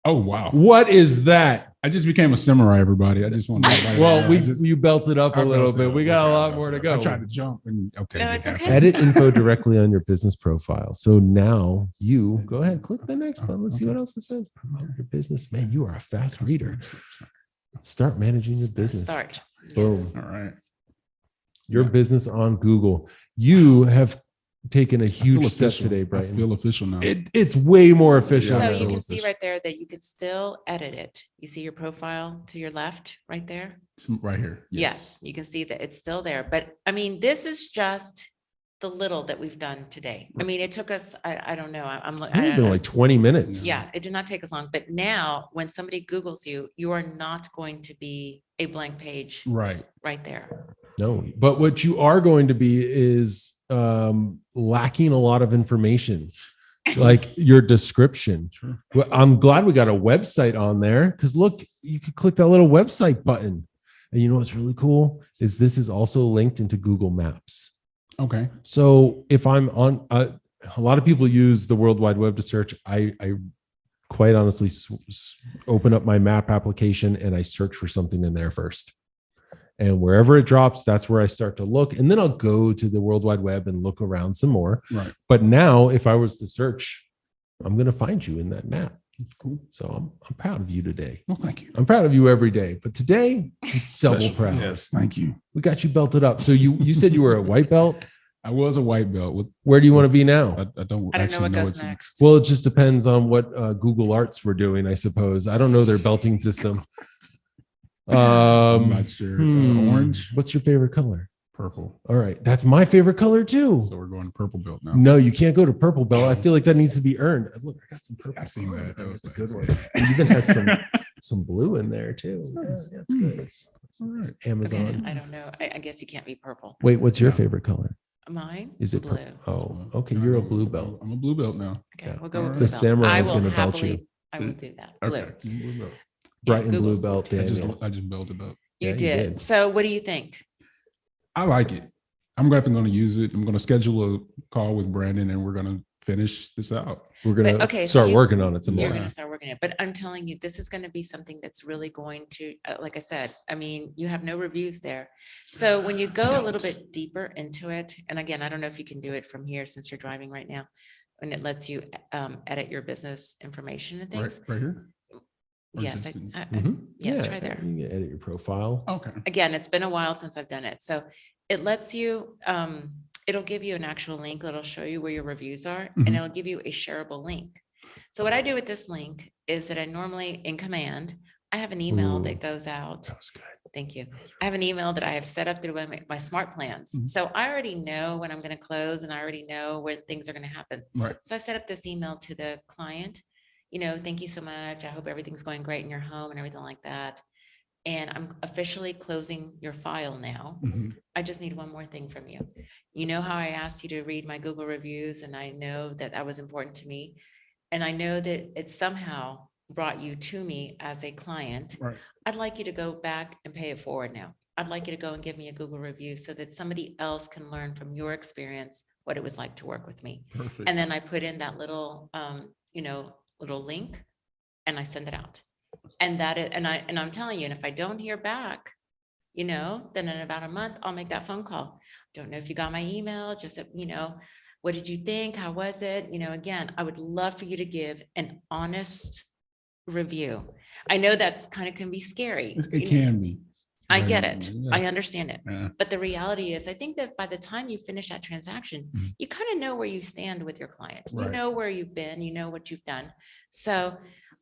Oh wow! What is that? I just became a samurai, everybody. I just want to. You belted up a little bit. We got a lot more to go. I tried to jump and okay. No, it's okay. Edit info directly on your business profile. So now you go ahead, click the next button. Let's see what else it says. Promote your business. Man, you are a fast reader. Start managing your business. Start. Boom. Yes. All right. your Yeah. business on Google. You have taken a I feel huge step official. today, I Bryton. feel official now. It's way more official. So Yeah, now. you feel can see official. right there that you could still edit it. You see your profile to your left right there? Right here. Yes, you can see that it's still there. But I mean, this is just the little that we've done today. I mean, it took us, I don't know, It's only been like 20 minutes. yeah, it did not take us long. But now when somebody Googles you, you are not going to be a blank page Right. right there. No, but what you are going to be is lacking a lot of information, like your description. Sure. Well, I'm glad we got a website on there because look, you could click that little website button. And you know what's really cool is this is also linked into Google Maps. Okay. So if I'm on, a lot of people use the World Wide Web to search. I quite honestly open up my map application and I search for something in there first. And wherever it drops, that's where I start to look. And then I'll go to the World Wide Web and look around some more. Right. But now if I was to search, I'm going to find you in that map. Cool. So I'm proud of you today. Well, thank you. I'm proud of you every day, but today I'm double Special. proud. Yes. Thank you. We got you belted up. So you said you were a white belt. I was a white belt. With, Where do you want to be now? I don't I don't know actually what goes it's- next. Well, it just depends on what Google Arts were doing, I suppose. I don't know their belting system. I'm not sure. Orange, What's your favorite color? purple. All right, that's my favorite color too. So we're going to purple belt now. No, you can't go to purple belt. I feel like that needs to be earned. Look, I got some purple. I seen that. That was That's a good nice. one. It even has some blue in there too. Yeah, it's good. It's All right. Okay, Amazon. I don't know. I guess you can't be purple. Wait, what's your No. favorite color? Mine? Is it blue? Oh, okay. You're a blue belt. I'm a blue belt now. Okay, Yeah. we'll go All with right. blue The belt. samurai I is will gonna belt happily, you. I will do that. Blue. Okay. Blue belt. Yeah, Brighton blue Google's belt. I just Daniel. I just belted up. You Yeah, you did. did. So what do you think? I like it. I'm definitely going to use it. I'm going to schedule a call with Brandon and we're going to finish this out. We're gonna okay, so start you- working on it some You're more. going to start working it, but I'm telling you, this is going to be something that's really going to, like I said, I mean, you have no reviews there. So when you go a little bit deeper into it, and again, I don't know if you can do it from here since you're driving right now, and it lets you edit your business information and Right, things. right here. Or Yes, just in- yes, Yeah, try there. You can edit your profile. Okay. Again, it's been a while since I've done it. So it lets you, it'll give you an actual link. It'll show you where your reviews are and Mhm. it'll give you a shareable link. So what I do with this link is that I normally in command, I have an email Ooh. that goes out. That was good. Thank you. I have an email that I have set up through my smart plans. Mhm. So I already know when I'm going to close and I already know when things are going to happen. Right. So I set up this email to the client, you know, thank you so much. I hope everything's going great in your home and everything like that. And I'm officially closing your file now. Mhm. I just need one more thing from you. You know how I asked you to read my Google reviews and I know that that was important to me. And I know that it somehow brought you to me as a client. Right. I'd like you to go back and pay it forward now. I'd like you to go and give me a Google review so that somebody else can learn from your experience what it was like to work with me. Perfect. And then I put in that little, little link and I send it out. And I'm telling you, and if I don't hear back, then in about a month, I'll make that phone call. Don't know if you got my email, just, what did you think? How was it? Again, I would love for you to give an honest review. I know that's kind of can be scary. It can be. I get it. Yeah. I understand it. Yeah. But the reality is, I think that by the time you finish that transaction, Mhm. you kind of know where you stand with your client. You Right. know where you've been, you know what you've done. So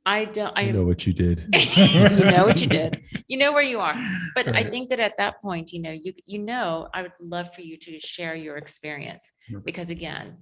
I know what you did. you know what you did. You know where you are. But I Right. think that at that point, I would love for you to share your experience Perfect. because again,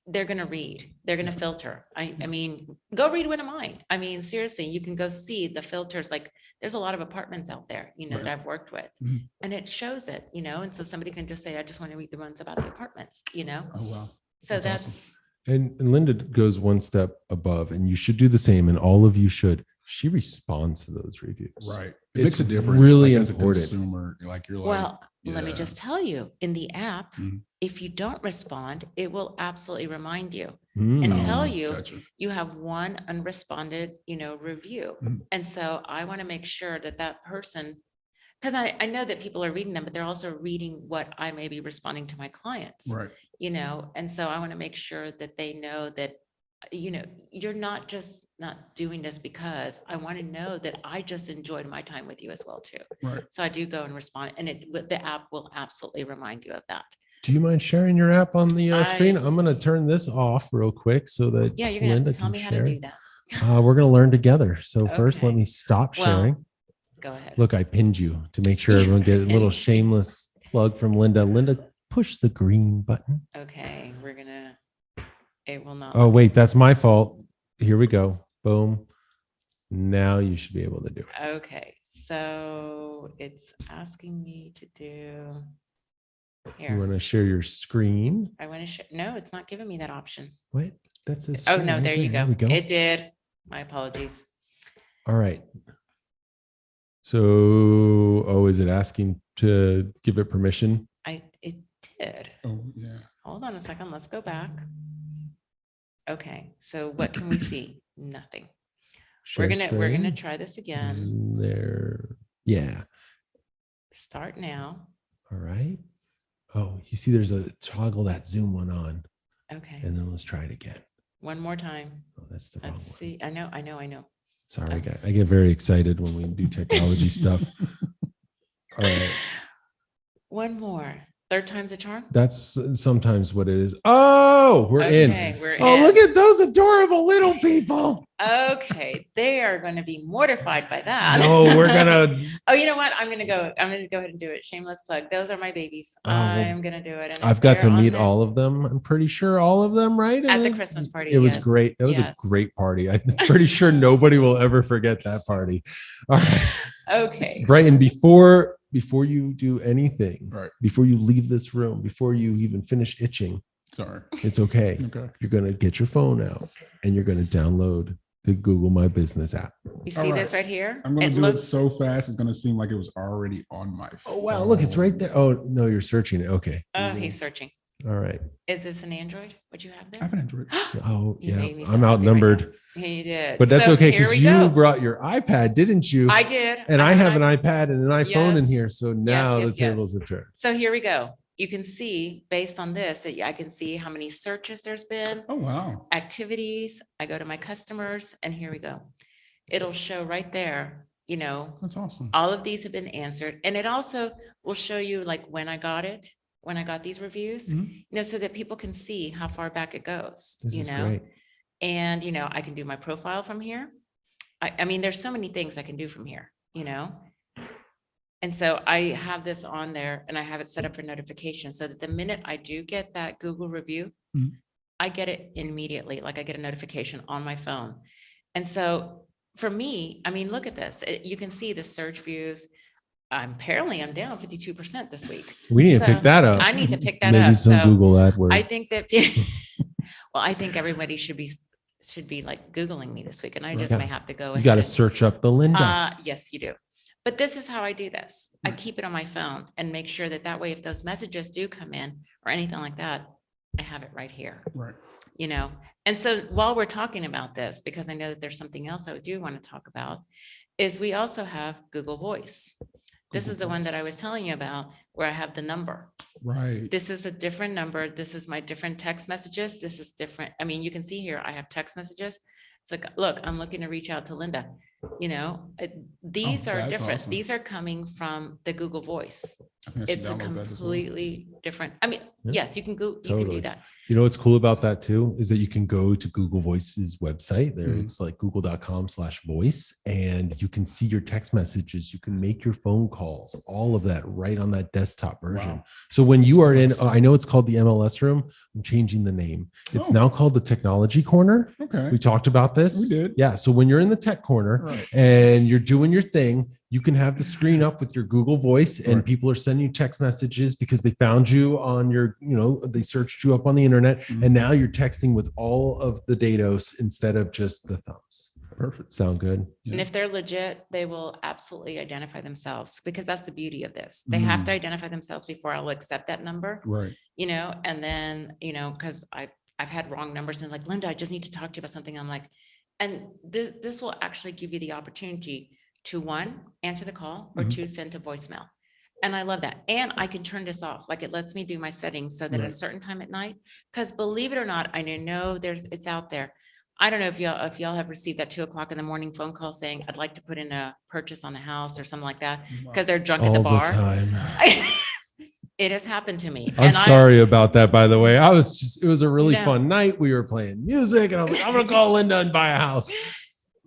they're going to read, they're going to filter. I mean, go read one of mine. I mean, seriously, you can go see the filters. Like there's a lot of apartments out there, that Right. I've worked with Mhm. and it shows it, and so somebody can just say, I just want to read the ones about the apartments, Oh, wow. So That's awesome. And Linda goes one step above, and you should do the same. And all of you should. She responds to those reviews. Right. It It's makes a difference. really as a important. consumer, like you're like, well, let me yeah. just tell you, in the app, Mhm. if you don't respond, it will absolutely remind you Mm. and tell you Gotcha. you have one unresponded, review. Mhm. And so I want to make sure that that person, because I know that people are reading them, but they're also reading what I may be responding to my clients, Right. and so I want to make sure that they know that you're not just not doing this because I want to know that I just enjoyed my time with you as well too. Right. So I do go and respond, and the app will absolutely remind you of that. Do you mind sharing your app on the screen? I- I'm going to turn this off real quick so that Yeah, you're gonna have Linda to tell can me how share. to do that. We're going to learn together. So first, let Okay. me stop Well, sharing. Go ahead. Look, I pinned you to make sure everyone gets a little Pinned you. shameless plug from Linda. Linda, push the green button. Okay, it will not. Oh, wait, that's my fault. Here we go. Boom. Now you should be able to do it. Okay, so it's asking me to do You here. want to share your screen? I want to share. No, it's not giving me that option. What? That's a Oh, screen no, right there you There go. we go. It did. My apologies. All right. So, is it asking to give it permission? It did. Oh, yeah. Hold on a second. Let's go back. Okay, so what can we see? Nothing. Share We're gonna screen. try this again. There. Yeah. Start now. All right. Oh, you see there's a toggle that Zoom one on. Okay, And then let's try it again. one more time. Oh, that's the wrong Let's one. see. I know. Sorry, I get very excited when we do technology stuff. All right. One more. Third time's a charm. That's sometimes what it is. Oh, we're in. We're Oh, in. look at those adorable little people. Okay, they are going to be mortified by that. No, we're gonna. Oh, you know what? I'm going to go ahead and do it. Shameless plug. Those are my babies. Oh, well, I'm going to do it. And I've if got to they're on meet there- all of them. I'm pretty sure all of them, right? At the Christmas party, It was yes. great. It was Yes. a great party. I'm pretty sure nobody will ever forget that party. All right. Okay. Bryton, before you do anything, Right. before you leave this room, before you even finish itching, Sorry. it's okay. Okay. You're going to get your phone out and you're going to download the Google My Business app. You All see right. this right here? I'm going to do looks it so fast. It's going to seem like it was already on my phone. Oh, wow. Look, it's right there. Oh, no, you're searching it. Okay. Oh, he's searching. All right. Is this an Android? What you have I there? have an Android. Oh, You yeah. made me so I'm happy right outnumbered. now. He did. But that's So okay here because we you go. brought your iPad, didn't you? I did. And I have an iPad and an iPhone in Yes. here. So now Yes, the tables yes. have turned. So here we go. You can see based on this that I can see how many searches there's been, Oh, wow. activities. I go to my customers and here we go. It'll show right there, That's awesome. all of these have been answered. And it also will show you like when I got these reviews, Mhm. so that people can see how far back it goes, This is great. And, I can do my profile from here. I mean, there's so many things I can do from here, And so I have this on there and I have it set up for notification so that the minute I do get that Google review, Mhm. I get it immediately. Like I get a notification on my phone. And so for me, I mean, look at this. You can see the search views. Apparently I'm down 52% this week. We need to So pick that up. I need to pick that Maybe up. some So Google AdWords. I think that, well, I think everybody should be like Googling me this week and I just Yeah. may have to go You ahead. got to and- search up the Linda. Yes, you do. But this is how I do this. I Right. keep it on my phone and make sure that way, if those messages do come in or anything like that, I have it right here, Right. And so while we're talking about this, because I know that there's something else I do want to talk about, is we also have Google Voice. This Google is the one that I Voice. was telling you about where I have the number. Right. This is a different number. This is my different text messages. This is different. I mean, you can see here, I have text messages. It's like, look, I'm looking to reach out to Linda. These are that's different. awesome. These are coming from the Google Voice. I think I should It's a download that as well. completely different. I mean, Yeah. yes, you can go, you can Totally. do that. You know what's cool about that too is that you can go to Google Voice's website. There, Mhm. it's like google.com/voice, and you can see your text messages. You can make your phone calls, all of that right on that desktop version. Wow. So when you are in, Awesome. I know it's called the MLS room. I'm changing the name. It's Oh. now called the Technology Corner. Okay. We talked about this. We did. Yeah. So when you're in the tech corner Right. and you're doing your thing, you can have the screen up with your Google Voice and Right. people are sending you text messages because they found you on your, they searched you up on the internet Mhm. and now you're texting with all of the datos instead of just the thumbs. Perfect. Sound good? Yeah. And if they're legit, they will absolutely identify themselves because that's the beauty of this. They have to identify themselves before I'll accept that number, Right. and then, because I've had wrong numbers and like, Linda, I just need to talk to you about something. I'm like, and this will actually give you the opportunity to one, answer the call or Mhm. two, send to voicemail. And I love that. And I can turn this off. Like it lets me do my settings so that at a Right. certain time at night, because believe it or not, I know it's out there. I don't know if y'all have received that 2 o'clock in the morning phone call saying, I'd like to put in a purchase on the house or something like that, because they're drunk at the All the bar. time. It has happened to me. I'm And sorry about that, by the way. It was a really No. fun night. We were playing music and I was like, I'm going to call Linda and buy a house.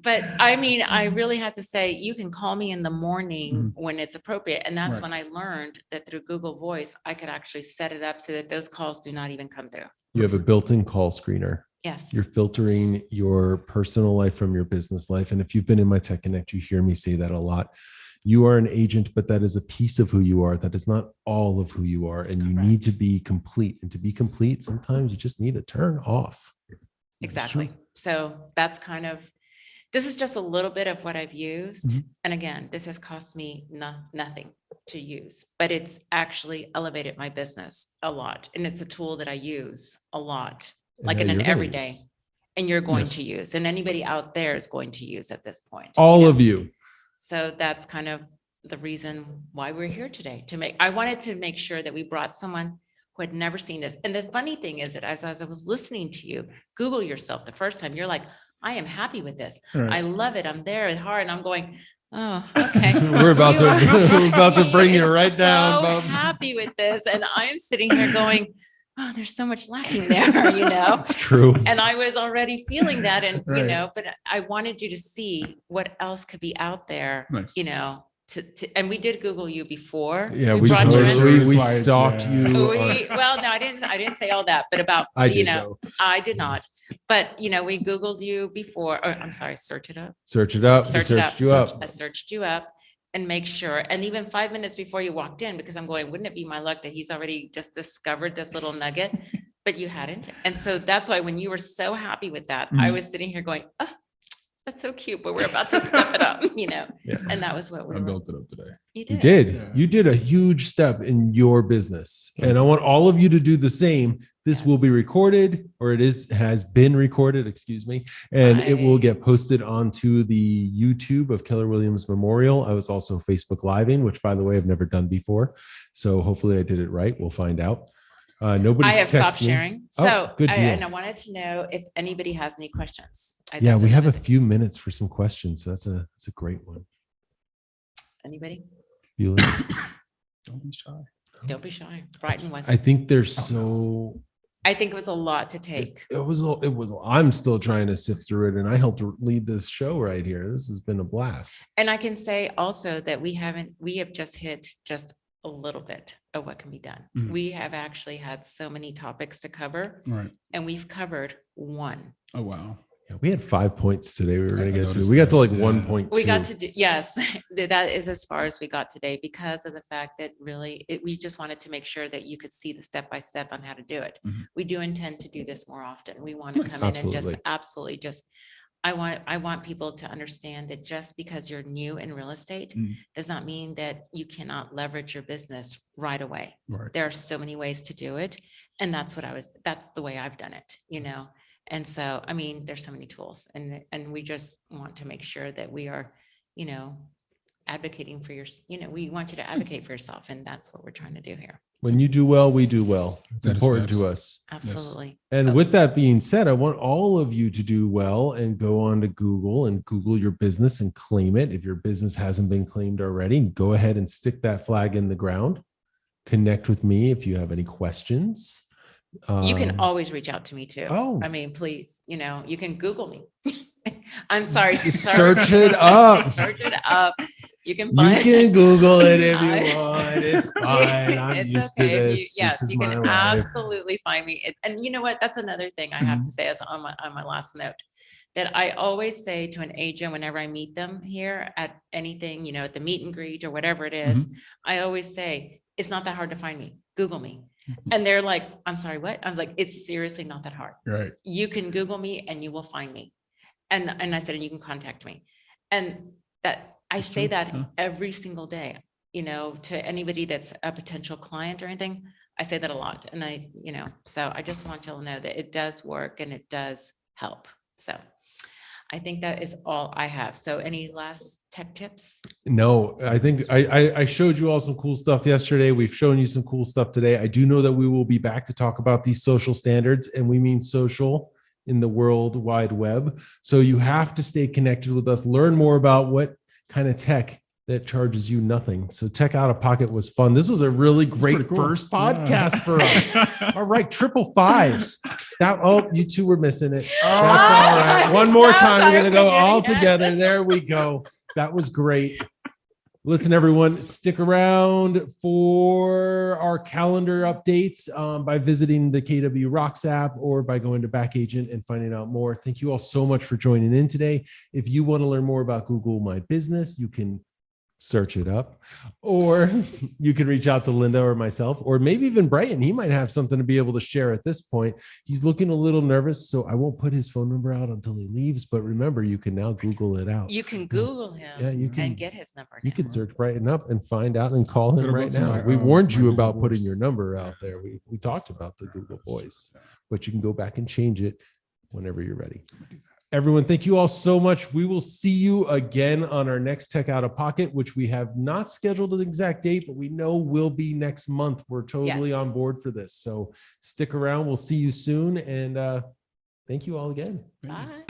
But I mean, I really had to say, you can call me in the morning Mhm. when it's appropriate. And that's Right. when I learned that through Google Voice, I could actually set it up so that those calls do not even come through. You have a built-in call screener. Yes. You're filtering your personal life from your business life. And if you've been in my Tech Connect, you hear me say that a lot. You are an agent, but that is a piece of who you are. That is not all of who you are. And you need to be complete. And to be complete, sometimes you just need to turn off. Exactly. So that's kind of, this is just a little bit of what I've used. Mhm. And again, this has cost me nothing to use, but it's actually elevated my business a lot. And it's a tool that I use a lot, like in And an you're gonna everyday, use. and you're going Yes. to use, and anybody out there is going to use at this point. All you know? of you. So that's kind of the reason why we're here today, I wanted to make sure that we brought someone who had never seen this. And the funny thing is that as I was listening to you, Google yourself the first time, you're like, I am happy with this. Right. I love it. I'm there at heart. And I'm going, oh, okay. We're about to we're about to bring He you is right down, so Bob. happy with this. And I'm sitting here going, oh, there's so much lacking there, you know? It's true. And I was already feeling that. And, you Right. know, but I wanted you to see what else could be out there, Nice. you know, and we did Google you before. Yeah, we brought you in. we Like, stalked yeah. you. Well, no, I didn't say all that, but about, I you did know, though. I did not. But, you know, we Googled you before, or I'm sorry, search it up. Search it up. We Search it up. searched you up. I searched you up and make sure. And even 5 minutes before you walked in, because I'm going, wouldn't it be my luck that he's already just discovered this little nugget, but you hadn't. And so that's why when you were so happy with that, I Mhm. was sitting here going, oh, that's so cute, but we're about to step it up, you know? Yeah. And that was what we I were. built it up today. You You did. did. Yeah. You did a huge step in your business. And I want all of you to do the same. This will be Yes. recorded, or has been recorded, excuse me, and it will Right. get posted onto the YouTube of Keller Williams Memorial. I was also Facebook Living, which by the way, I've never done before. So hopefully I did it right. We'll find out. Nobody. I have stopped sharing. Oh, So, good deal. and I wanted to know if anybody has any questions. Yeah, That's we have a another thing. few minutes for some questions. So that's a great one. Anybody? Bueller? Don't be shy. Don't be shy. Bryton was. I think there's so I think it was a lot to take. it was I'm still trying to sift through it, and I helped lead this show right here. This has been a blast. And I can say also that we have just hit just a little bit of what can be done. Mhm. We have actually had so many topics to cover, Right. and we've covered one. Oh, wow. Yeah, we had 5 points today. We were going I to get to. noticed We got to that, like yeah. 1.2. We got to do, yes, that is as far as we got today because of the fact that really, we just wanted to make sure that you could see the step-by-step on how to do it. Mhm. We do intend to do this more often. We want to Nice. come in and just Absolutely. absolutely just, I want people to understand that just because you're new in real estate Mhm. does not mean that you cannot leverage your business right away. Right. There are so many ways to do it. And that's the way I've done it, you know? And so, I mean, there's so many tools and we just want to make sure that we are, you know, advocating for we want you to advocate for yourself. And that's what we're trying to do here. When you do well, we do well. It's That is important facts. to us. Absolutely. And Oh. with that being said, I want all of you to do well and go on to Google and Google your business and claim it. If your business hasn't been claimed already, go ahead and stick that flag in the ground. Connect with me if you have any questions. You can always reach out to me too. Oh. I mean, please, you know, you can Google me. I'm sorry. Search it up. Search it up. You can You find. can Google it if you I- want. It's fine. I'm It's used okay to if this. yes, This is you my can life. absolutely find me. And you know what? That's another thing I have to say. It's on my last note that I always say to an agent whenever I meet them here at anything, you know, at the meet and greet or whatever it is, I always say it's not that hard to find me. Google me. And they're like, I'm sorry, what? I was like, it's seriously not that hard. Right. You can Google me and you will find me. And I said, and you can contact me. And that I That's say true, that yeah. every single day, you know, to anybody that's a potential client or anything. I say that a lot. And you know, so I just want y'all to know that it does work and it does help. So I think that is all I have. So any last tech tips? No, I think I showed you all some cool stuff yesterday. We've shown you some cool stuff today. I do know that we will be back to talk about these social standards, and we mean social in the World Wide Web. So you have to stay connected with us, learn more about what kind of tech that charges you nothing. So Tech Out of Pocket was fun. This was a really great cool. first podcast for us. All right, 555s. You two were missing it. That's all right. One more time, we're gonna go all together. There we go. That was great. Listen, everyone, stick around for our calendar updates by visiting the KW Rocks app or by going to Back Agent and finding out more. Thank you all so much for joining in today. If you want to learn more about Google My Business, you can search it up, or you can reach out to Linda or myself, or maybe even Bryton. He might have something to be able to share at this point. He's looking a little nervous, so I won't put his phone number out until he leaves. But remember, you can now Google it out. You can Google him and get his number. You can search Bryton up and find out and call him right now. My, We warned you Google about putting Voice. your number out there. We talked about the Google Voice, but you can go back and change it whenever you're ready. Everyone, thank you all so much. We will see you again on our next Tech Out of Pocket, which we have not scheduled an exact date, but we know will be next month. We're totally on board for this. So stick around. We'll see you soon. And thank you all again. Bye.